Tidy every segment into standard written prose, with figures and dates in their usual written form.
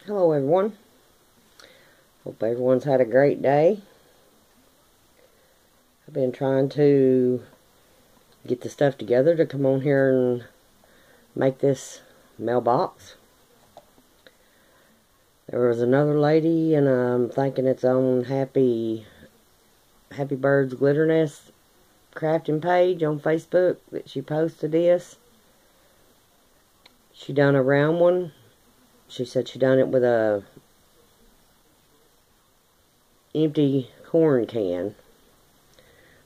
Hello everyone. Hope everyone's had a great day. I've been trying to get the stuff together to come on here and make this mailbox. There was another lady, and I'm thinking it's on Happy Birds Glitter Nest crafting page on Facebook that she posted this. She done a round one. She said she done it with a empty corn can.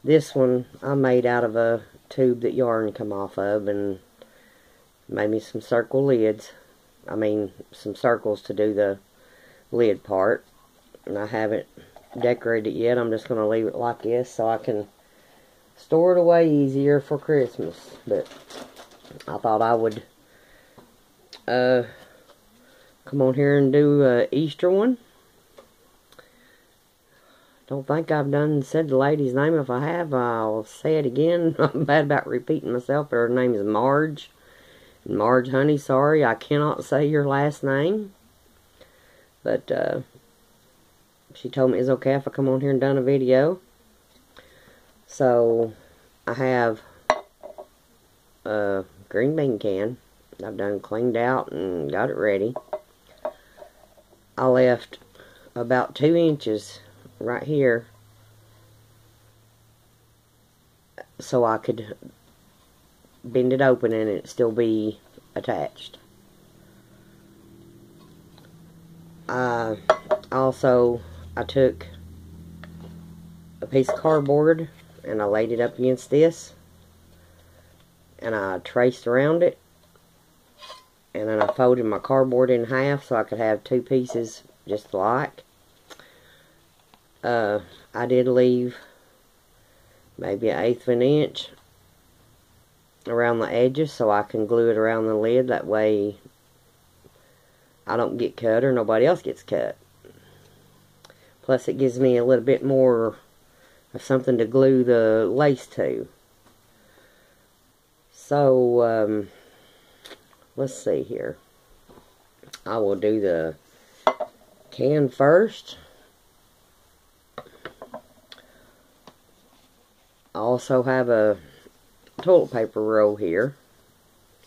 This one I made out of a tube that yarn come off of, and made me some circle lids. I mean, some circles to do the lid part. And I haven't decorated it yet. I'm just going to leave it like this so I can store it away easier for Christmas. But I thought I would come on here and do a Easter one. Don't think I've said the lady's name. If I have, I'll say it again. I'm bad about repeating myself, but her name is Marg. Marg, honey, sorry, I cannot say your last name. But she told me it's okay if I come on here and done a video. So I have a green bean can. I've done cleaned out and got it ready. I left about 2 inches right here so I could bend it open and it still be attached. I took a piece of cardboard and I laid it up against this, and I traced around it, and then I folded my cardboard in half so I could have 2 pieces just alike. I did leave maybe 1/8 of an inch around the edges so I can glue it around the lid. That way I don't get cut or nobody else gets cut. Plus it gives me a little bit more of something to glue the lace to. So let's see here. I will do the can first. I also have a toilet paper roll here,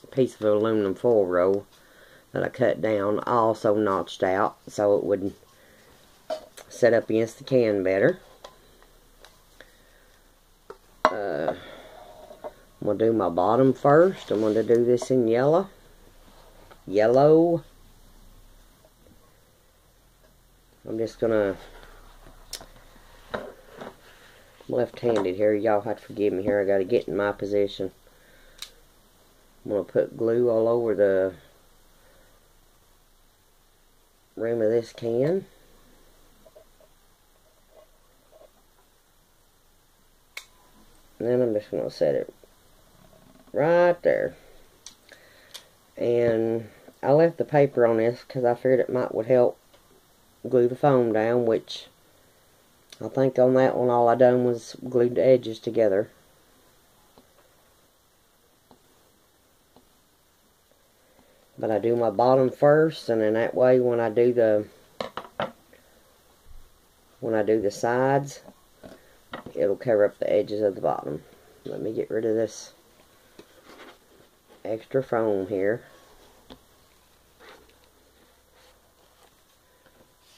a piece of aluminum foil roll that I cut down. I also notched out so it would set up against the can better. I'm going to do my bottom first. I'm going to do this in yellow. I'm just going to, I'm left-handed here. Y'all have to forgive me here. I got to get in my position. I'm going to put glue all over the rim of this can. And then I'm just going to set it right there. And I left the paper on this because I figured it would help glue the foam down, which I think on that one all I done was glued the edges together. But I do my bottom first, and then that way when I do the sides, it'll cover up the edges of the bottom. Let me get rid of this extra foam here.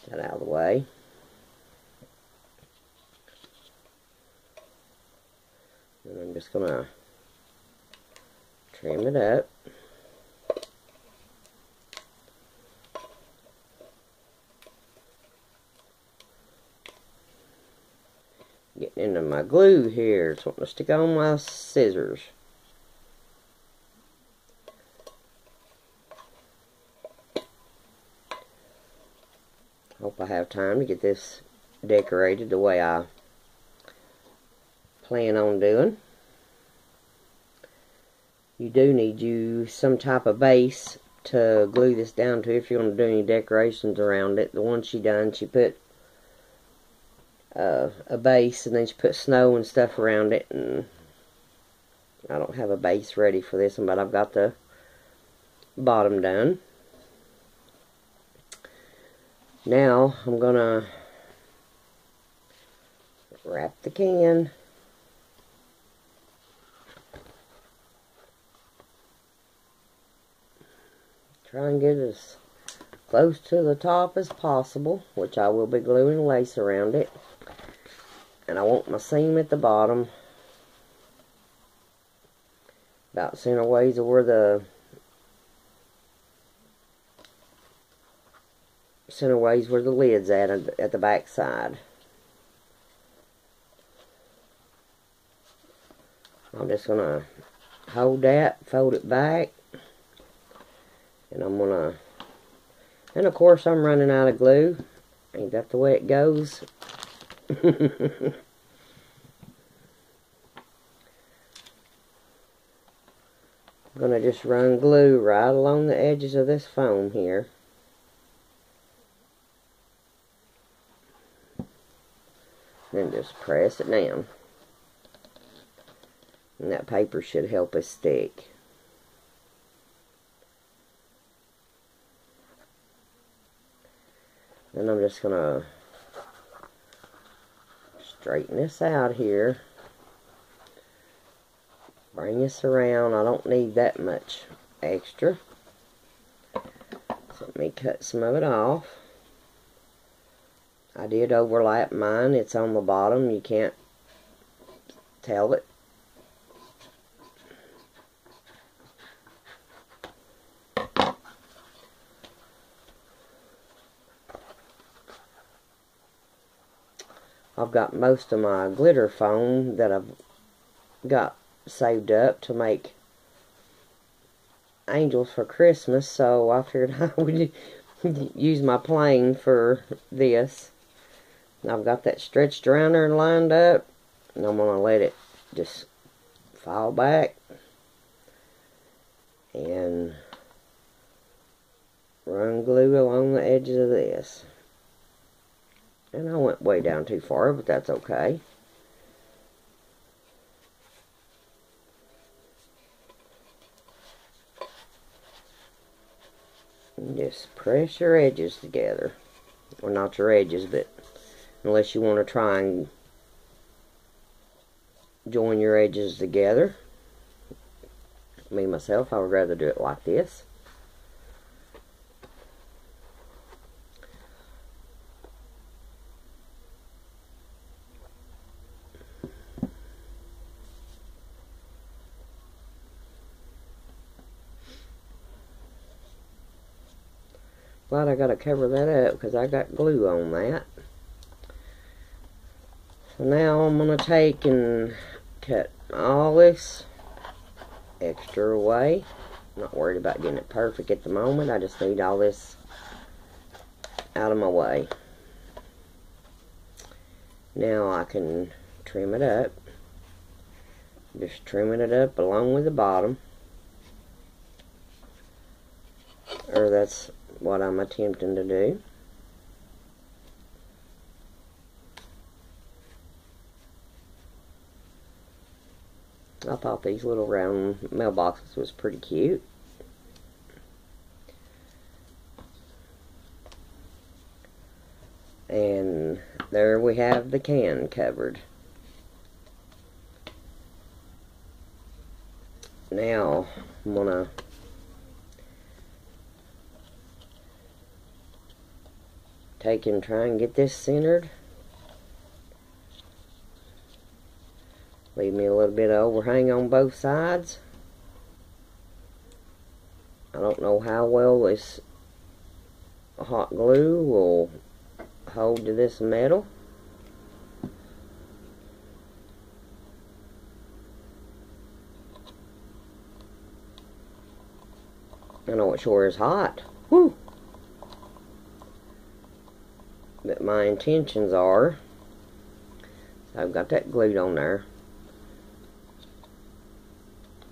Get that out of the way. And I'm just going to trim it up. Getting into my glue here. It's wanting to stick on my scissors. Hope I have time to get this decorated the way I plan on doing. You do need some type of base to glue this down to if you're going to do any decorations around it. The one she done, she put a base, and then she put snow and stuff around it, and I don't have a base ready for this one, but I've got the bottom done. Now I'm gonna wrap the can. Try and get as close to the top as possible, which I will be gluing lace around it. And I want my seam at the bottom about center ways of where the lid's at the back side. I'm just gonna hold that, fold it back, and and of course I'm running out of glue. Ain't that the way it goes? I'm gonna just run glue right along the edges of this foam here. Then just press it down. And that paper should help us stick. Then I'm just gonna straighten this out here. Bring this around. I don't need that much extra. So let me cut some of it off. I did overlap mine. It's on the bottom. You can't tell it. I've got most of my glitter foam that I've got saved up to make angels for Christmas, so I figured I would use my plain for this. And I've got that stretched around there and lined up, and I'm going to let it just fall back and run glue along the edges of this. And I went way down too far, but that's okay. And just press your edges together. Well, not your edges, but unless you want to try and join your edges together. Me, myself, I would rather do it like this. Glad I got to cover that up because I got glue on that. So now I'm going to take and cut all this extra away. I'm not worried about getting it perfect at the moment. I just need all this out of my way. Now I can trim it up. Just trimming it up along with the bottom. Or that's what I'm attempting to do. I thought these little round mailboxes was pretty cute. And there we have the can covered. Now I'm gonna take and try and get this centered. Leave me a little bit of overhang on both sides. I don't know how well this hot glue will hold to this metal. I know it sure is hot. Whew! But my intentions are, I've got that glued on there.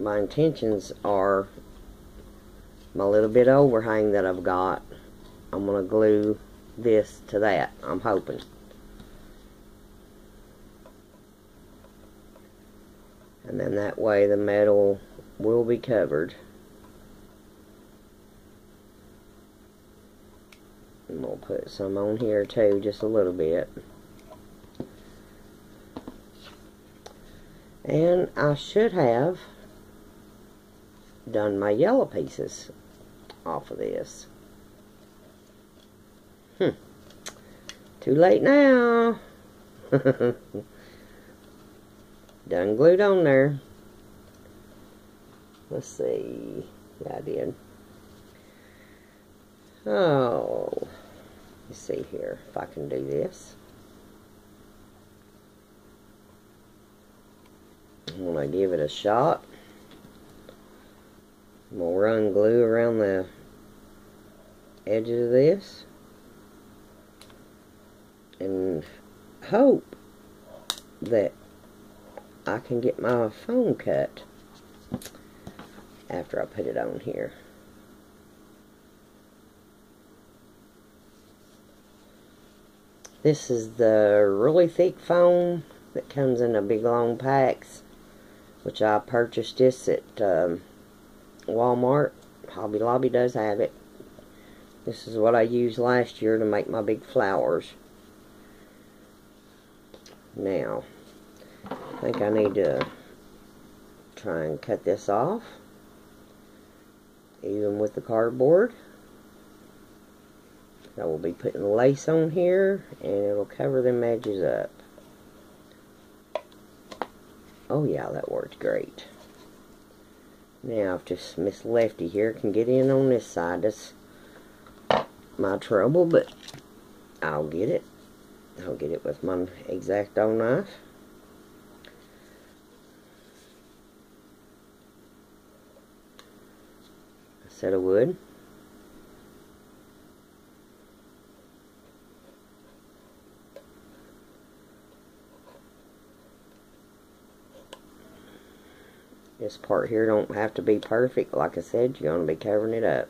My intentions are my little bit of overhang that I've got. I'm going to glue this to that, I'm hoping. And then that way the metal will be covered. And we'll put some on here too, just a little bit. And I should have done my yellow pieces off of this. Too late now. Done glued on there. Let's see. Yeah, I did. Oh, let's see here if I can do this. I'm going to give it a shot. I'm going to run glue around the edges of this and hope that I can get my foam cut after I put it on here. This is the really thick foam that comes in a big long packs, which I purchased this at Walmart. Hobby Lobby does have it. This is what I used last year to make my big flowers. Now, I think I need to try and cut this off, even with the cardboard. I will be putting lace on here, and it'll cover them edges up. Oh yeah, that worked great. Now, if just Miss Lefty here can get in on this side, that's my trouble, but I'll get it. I'll get it with my X-Acto knife. I said I would. This part here don't have to be perfect. Like I said, you're going to be covering it up.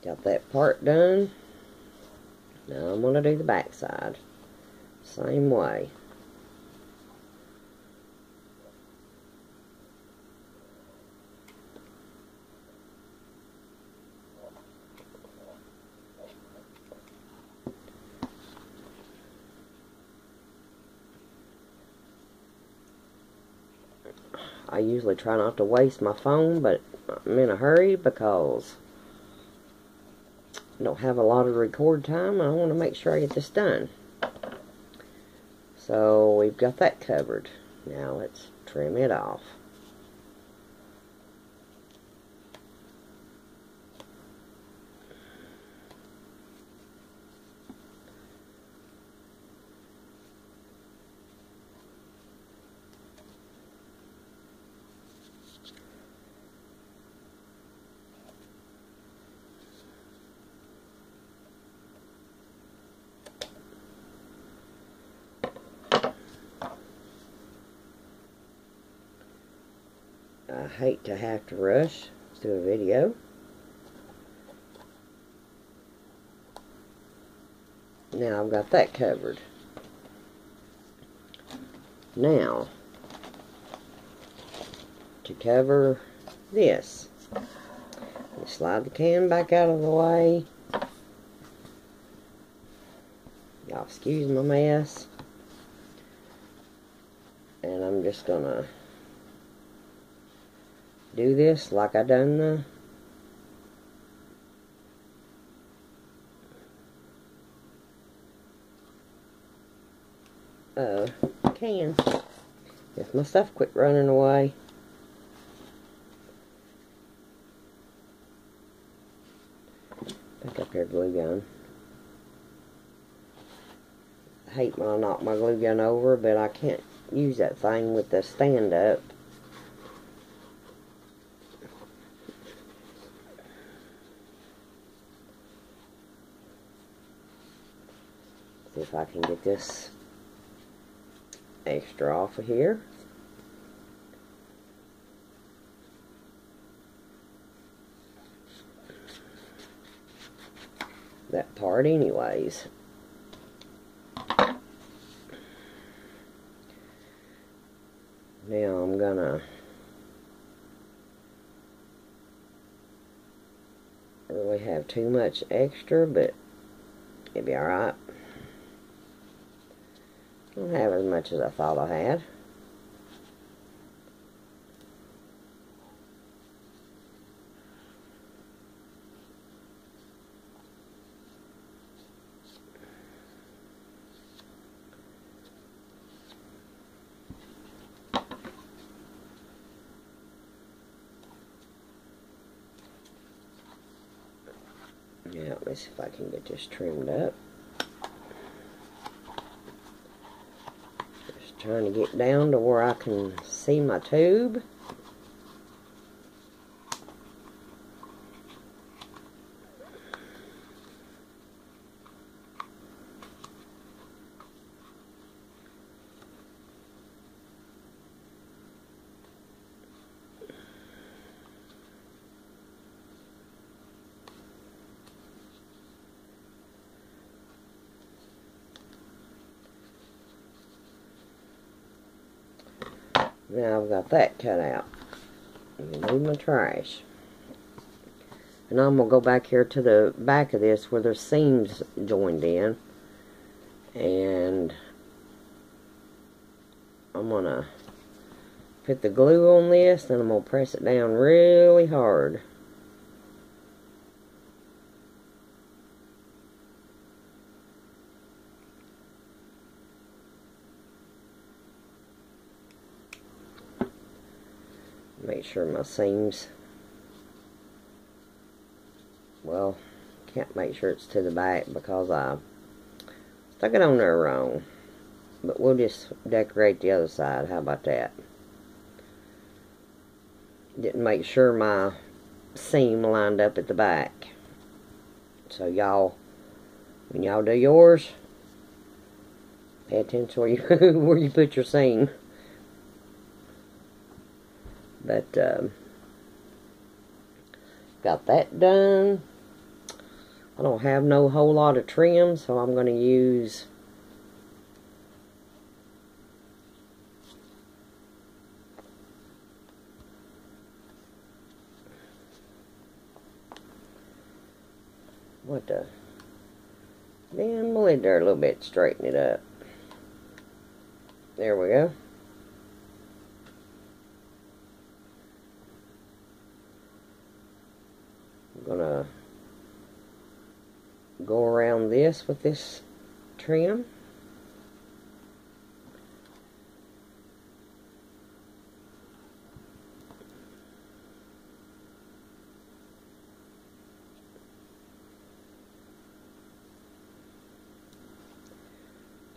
Got that part done. Now I'm going to do the back side. Same way. I usually try not to waste my phone, but I'm in a hurry because I don't have a lot of record time. I want to make sure I get this done. So we've got that covered. Now let's trim it off. I hate to have to rush to a video. Now I've got that covered. Now, to cover this, you slide the can back out of the way. Y'all excuse my mess. And I'm just gonna do this like I done the can. If my stuff quit running away. Back up here, glue gun. I hate when I knock my glue gun over, but I can't use that thing with the stand up. See if I can get this extra off of here. That part anyways. Now I'm gonna really have too much extra, but it'll be alright. Don't have as much as I thought I had. Yeah, let's see if I can get this trimmed up. Just trying to get down to where I can see my tube. Now I've got that cut out. Remove my trash. And I'm going to go back here to the back of this where there's seams joined in. And I'm going to put the glue on this, then I'm going to press it down really hard. Make sure my seams, well, can't make sure it's to the back because I stuck it on there wrong. But we'll just decorate the other side. How about that? Didn't make sure my seam lined up at the back. So y'all, when y'all do yours, pay attention where you put your seam. But got that done. I don't have no whole lot of trim, so I'm going to use bend my lid there a little bit, straighten it up. There we go. I'm gonna go around this with this trim.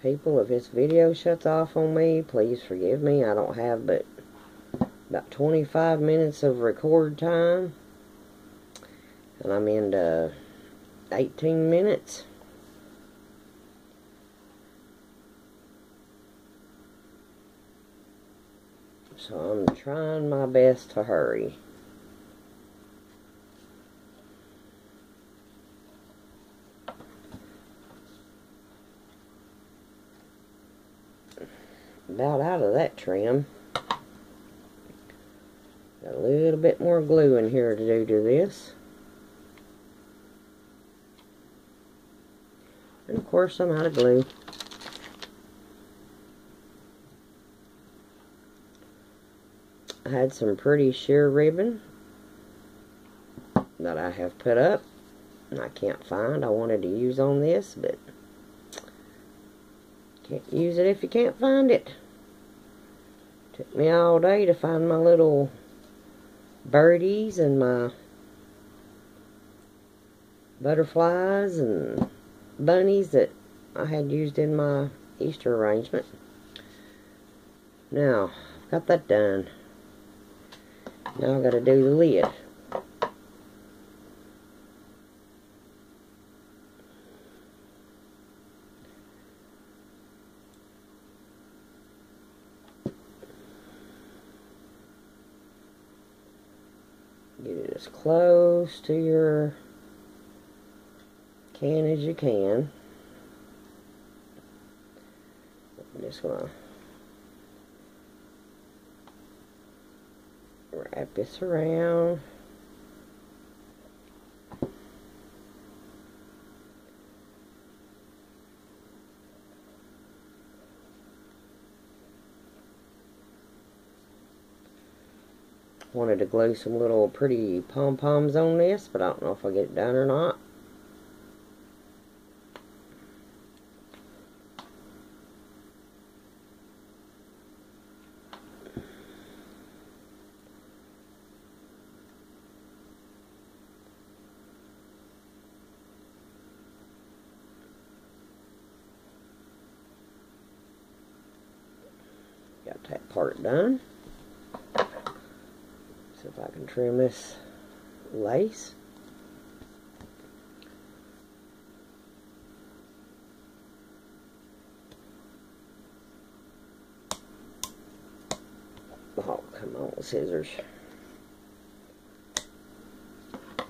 People, if this video shuts off on me, please forgive me. I don't have but about 25 minutes of record time. And I'm into 18 minutes. So I'm trying my best to hurry. About out of that trim. Got a little bit more glue in here to do to this. And of course I'm out of glue. I had some pretty sheer ribbon that I have put up and I can't find. I wanted to use on this, but can't use it if you can't find it. Took me all day to find my little birdies and my butterflies and bunnies that I had used in my Easter arrangement. Now, I've got that done. Now I've got to do the lid. Get it as close to your can as you can. I'm just going to Wrap this around. Wanted to glue some little pretty pom-poms on this, but I don't know if I'll get it done or not. Got that part done. See if I can trim this lace. Oh, come on, scissors.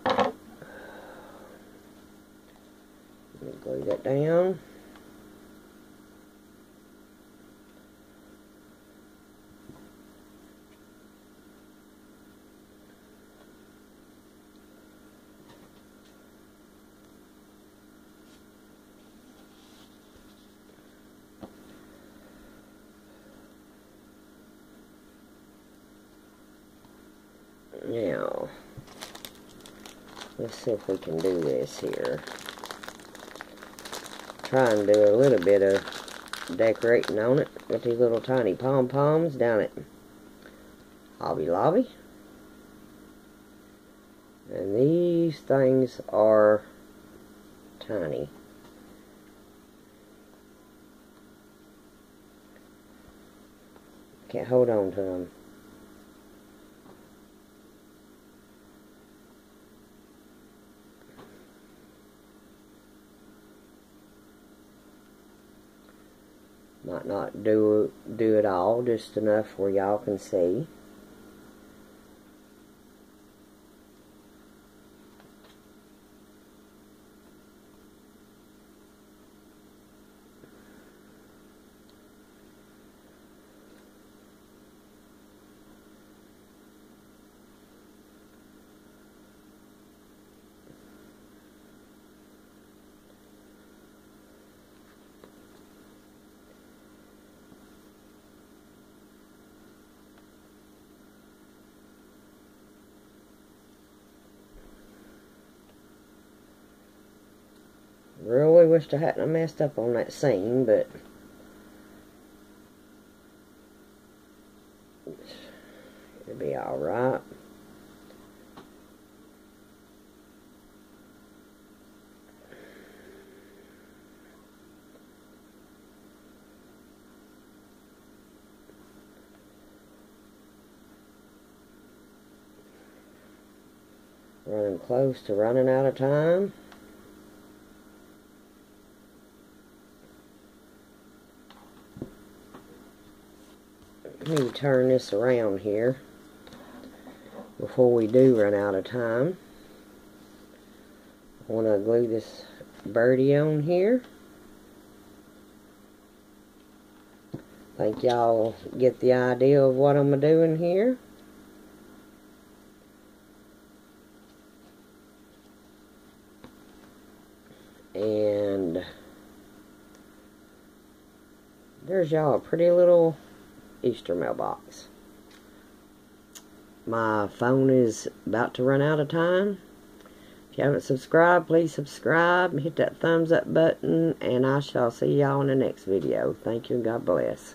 Let me glue that down. Now, let's see if we can do this here. Try and do a little bit of decorating on it with these little tiny pom-poms down at Hobby Lobby. And these things are tiny. Can't hold on to them. Might not do it all, just enough where y'all can see. Really wished I hadn't messed up on that seam, but it'll be alright. Running close to running out of time. Let me turn this around here before we do run out of time. I want to glue this birdie on here. Think y'all get the idea of what I'm doing here. And there's y'all a pretty little Easter mailbox. My phone is about to run out of time. If you haven't subscribed, please subscribe. Hit that thumbs up button, and I shall see y'all in the next video. Thank you and God bless.